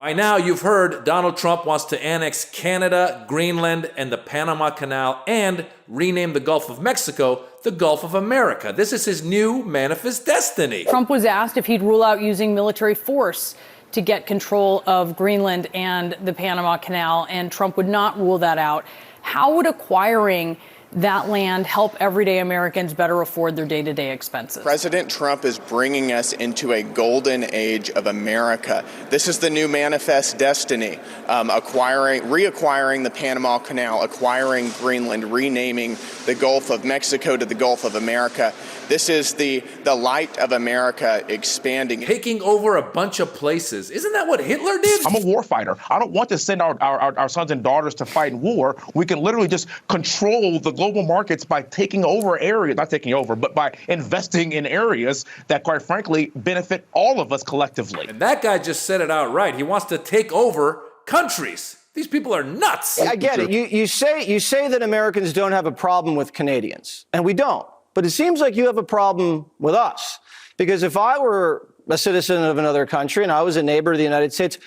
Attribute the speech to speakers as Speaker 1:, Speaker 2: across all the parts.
Speaker 1: By now, you've heard Donald Trump wants to annex Canada, Greenland, and the Panama Canal, and rename the Gulf of Mexico the Gulf of America. This is his new manifest destiny.
Speaker 2: Trump was asked if he'd rule out using military force to get control of Greenland and the Panama Canal, and Trump would not rule that out. How would acquiring that land help everyday Americans better afford their day-to-day expenses?
Speaker 3: President Trump is bringing us into a golden age of America. This is the new manifest destiny, reacquiring the Panama Canal, acquiring Greenland, renaming the Gulf of Mexico to the Gulf of America. This is the light of America expanding.
Speaker 1: Taking over a bunch of places. Isn't that what Hitler did?
Speaker 4: I'm a war fighter. I don't want to send our sons and daughters to fight in war. We can literally just control the global markets by taking over areas, not taking over, but by investing in areas that, quite frankly, benefit all of us collectively.
Speaker 1: And that guy just said it outright. He wants to take over countries. These people are nuts.
Speaker 5: I get it. You say that Americans don't have a problem with Canadians, and we don't. But it seems like you have a problem with us. Because if I were a citizen of another country and I was a neighbor of the United States,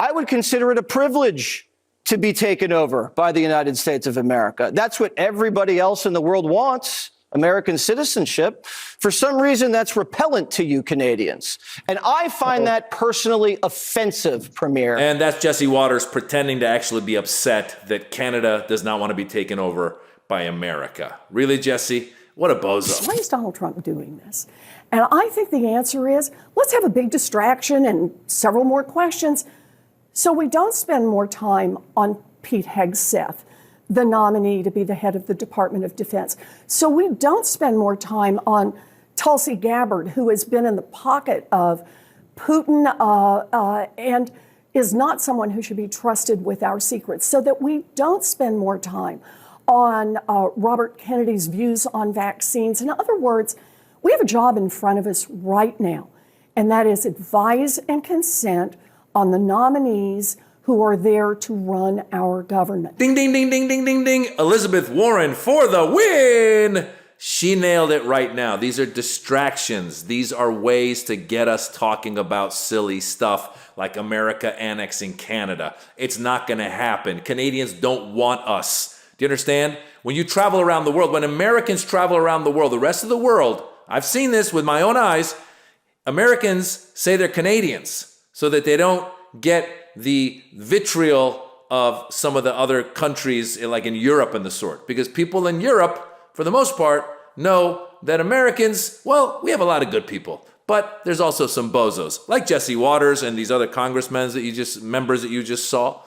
Speaker 5: I would consider it a privilege to be taken over by the United States of America. That's what everybody else in the world wants, American citizenship. For some reason, that's repellent to you Canadians. And I find that personally offensive, Premier.
Speaker 1: And that's Jesse Waters pretending to actually be upset that Canada does not want to be taken over by America. Really, Jesse? What a bozo.
Speaker 6: Why is Donald Trump doing this? And I think the answer is, let's have a big distraction and several more questions so we don't spend more time on Pete Hegseth, the nominee to be the head of the Department of Defense. So we don't spend more time on Tulsi Gabbard, who has been in the pocket of Putin and is not someone who should be trusted with our secrets. So that we don't spend more time on Robert Kennedy's views on vaccines. In other words, we have a job in front of us right now, and that is advise and consent on the nominees who are there to run our government.
Speaker 1: Ding, ding, ding, ding, ding, ding, ding. Elizabeth Warren for the win. She nailed it right now. These are distractions. These are ways to get us talking about silly stuff like America annexing Canada. It's not going to happen. Canadians don't want us. Do you understand? When you travel around the world, when Americans travel around the world, the rest of the world, I've seen this with my own eyes, Americans say they're Canadians so that they don't get the vitriol of some of the other countries like in Europe and the sort. Because people in Europe, for the most part, know that Americans, well, we have a lot of good people. But there's also some bozos, like Jesse Waters and these other congressmen members that you just saw.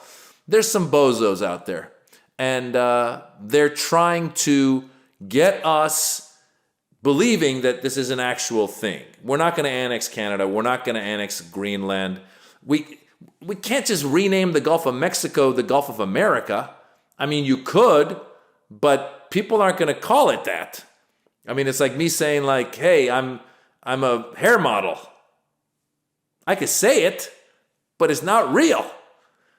Speaker 1: There's some bozos out there. And they're trying to get us believing that this is an actual thing. We're not going to annex Canada. We're not going to annex Greenland. We can't just rename the Gulf of Mexico the Gulf of America. I mean, you could, but people aren't going to call it that. I mean, it's like me saying, like, hey, I'm a hair model. I could say it, but it's not real.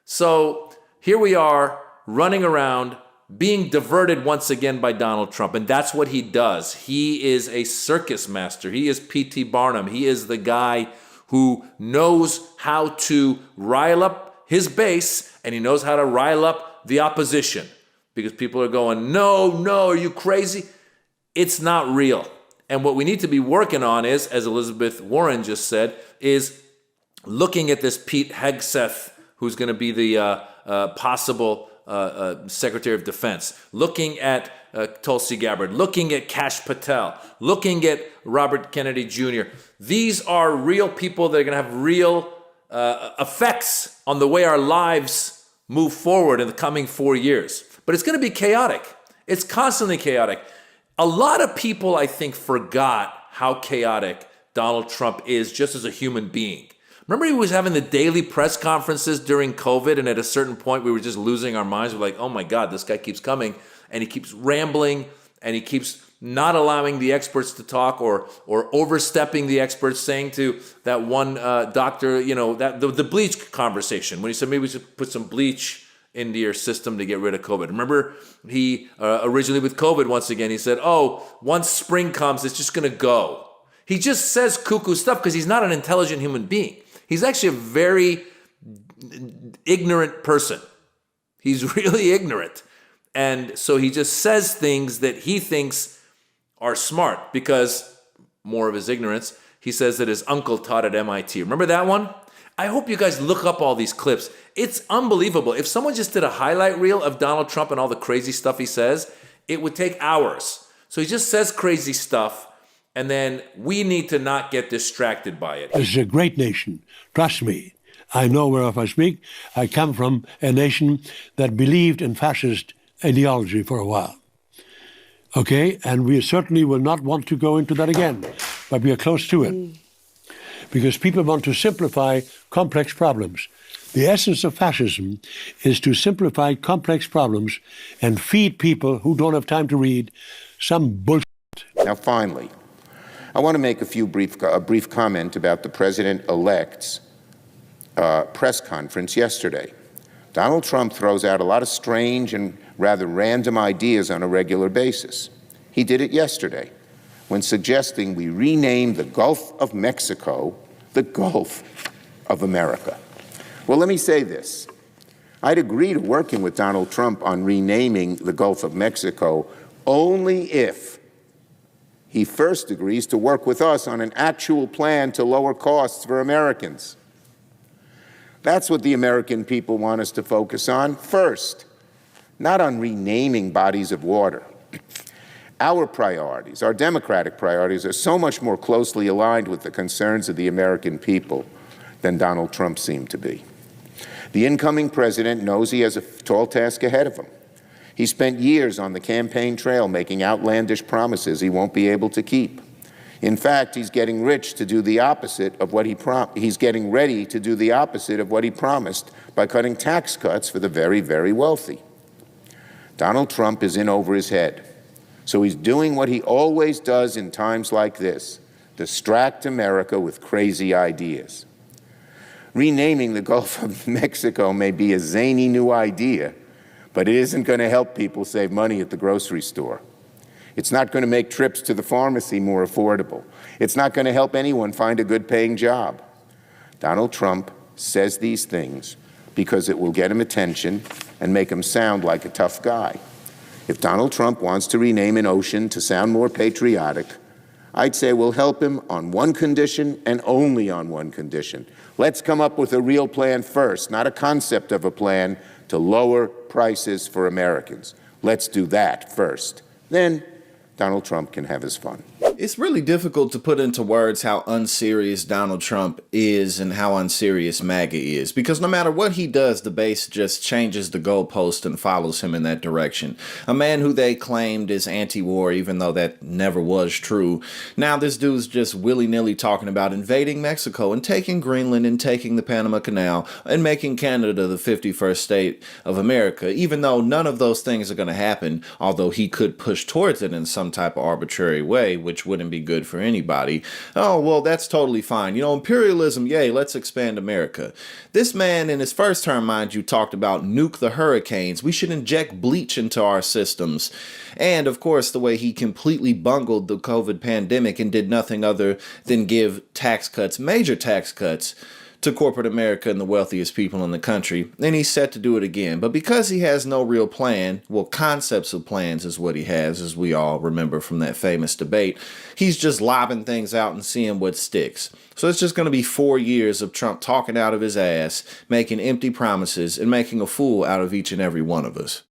Speaker 1: So here we are, running around, being diverted once again by Donald Trump. And that's what he does. He is a circus master. He is P.T. Barnum. He is the guy who knows how to rile up his base, and he knows how to rile up the opposition. Because people are going, no, are you crazy? It's not real. And what we need to be working on is, as Elizabeth Warren just said, is looking at this Pete Hegseth, who's going to be the possible Secretary of Defense, looking at Tulsi Gabbard, looking at Kash Patel, looking at Robert Kennedy Jr. These are real people that are going to have real effects on the way our lives move forward in the coming 4 years. But it's going to be chaotic. It's constantly chaotic. A lot of people, I think, forgot how chaotic Donald Trump is just as a human being. Remember he was having the daily press conferences during COVID, and at a certain point we were just losing our minds. We're like, oh my God, this guy keeps coming, and he keeps rambling, and he keeps not allowing the experts to talk or overstepping the experts, saying to that one doctor, that the bleach conversation, when he said maybe we should put some bleach into your system to get rid of COVID. Remember he originally with COVID, once again, he said, once spring comes, it's just going to go. He just says cuckoo stuff because he's not an intelligent human being. He's actually a very ignorant person. He's really ignorant. And so he just says things that he thinks are smart because, more of his ignorance, he says that his uncle taught at MIT. Remember that one? I hope you guys look up all these clips. It's unbelievable. If someone just did a highlight reel of Donald Trump and all the crazy stuff he says, it would take hours. So he just says crazy stuff, and then we need to not get distracted by it.
Speaker 7: This is a great nation. Trust me. I know whereof I speak. I come from a nation that believed in fascist ideology for a while. Okay? And we certainly will not want to go into that again, but we are close to it. Because people want to simplify complex problems. The essence of fascism is to simplify complex problems and feed people who don't have time to read some bullshit.
Speaker 8: Now, finally, I want to make a brief comment about the president-elect's press conference yesterday. Donald Trump throws out a lot of strange and rather random ideas on a regular basis. He did it yesterday when suggesting we rename the Gulf of Mexico the Gulf of America. Well, let me say this. I'd agree to working with Donald Trump on renaming the Gulf of Mexico only if he first agrees to work with us on an actual plan to lower costs for Americans. That's what the American people want us to focus on first, not on renaming bodies of water. Our priorities, our democratic priorities, are so much more closely aligned with the concerns of the American people than Donald Trump seemed to be. The incoming president knows he has a tall task ahead of him. He spent years on the campaign trail making outlandish promises he won't be able to keep. In fact, he's getting rich to do the opposite of what he's getting ready to do the opposite of what he promised by cutting tax cuts for the very, very wealthy. Donald Trump is in over his head. So he's doing what he always does in times like this, distract America with crazy ideas. Renaming the Gulf of Mexico may be a zany new idea, but it isn't going to help people save money at the grocery store. It's not going to make trips to the pharmacy more affordable. It's not going to help anyone find a good-paying job. Donald Trump says these things because it will get him attention and make him sound like a tough guy. If Donald Trump wants to rename an ocean to sound more patriotic, I'd say we'll help him on one condition and only on one condition. Let's come up with a real plan first, not a concept of a plan to lower prices for Americans. Let's do that first. Then Donald Trump can have his fun.
Speaker 9: It's really difficult to put into words how unserious Donald Trump is and how unserious MAGA is, because no matter what he does, the base just changes the goalpost and follows him in that direction. A man who they claimed is anti-war, even though that never was true. Now this dude's just willy-nilly talking about invading Mexico and taking Greenland and taking the Panama Canal and making Canada the 51st state of America, even though none of those things are going to happen, although he could push towards it in some type of arbitrary way, which wouldn't be good for anybody. Oh, well, that's totally fine. You know, imperialism, yay, let's expand America. This man in his first term, mind you, talked about nuke the hurricanes. We should inject bleach into our systems. And, of course, the way he completely bungled the COVID pandemic and did nothing other than give tax cuts, major tax cuts, to corporate America and the wealthiest people in the country, and he's set to do it again. But because he has no real plan, well, concepts of plans is what he has, as we all remember from that famous debate, he's just lobbing things out and seeing what sticks. So it's just going to be 4 years of Trump talking out of his ass, making empty promises, and making a fool out of each and every one of us.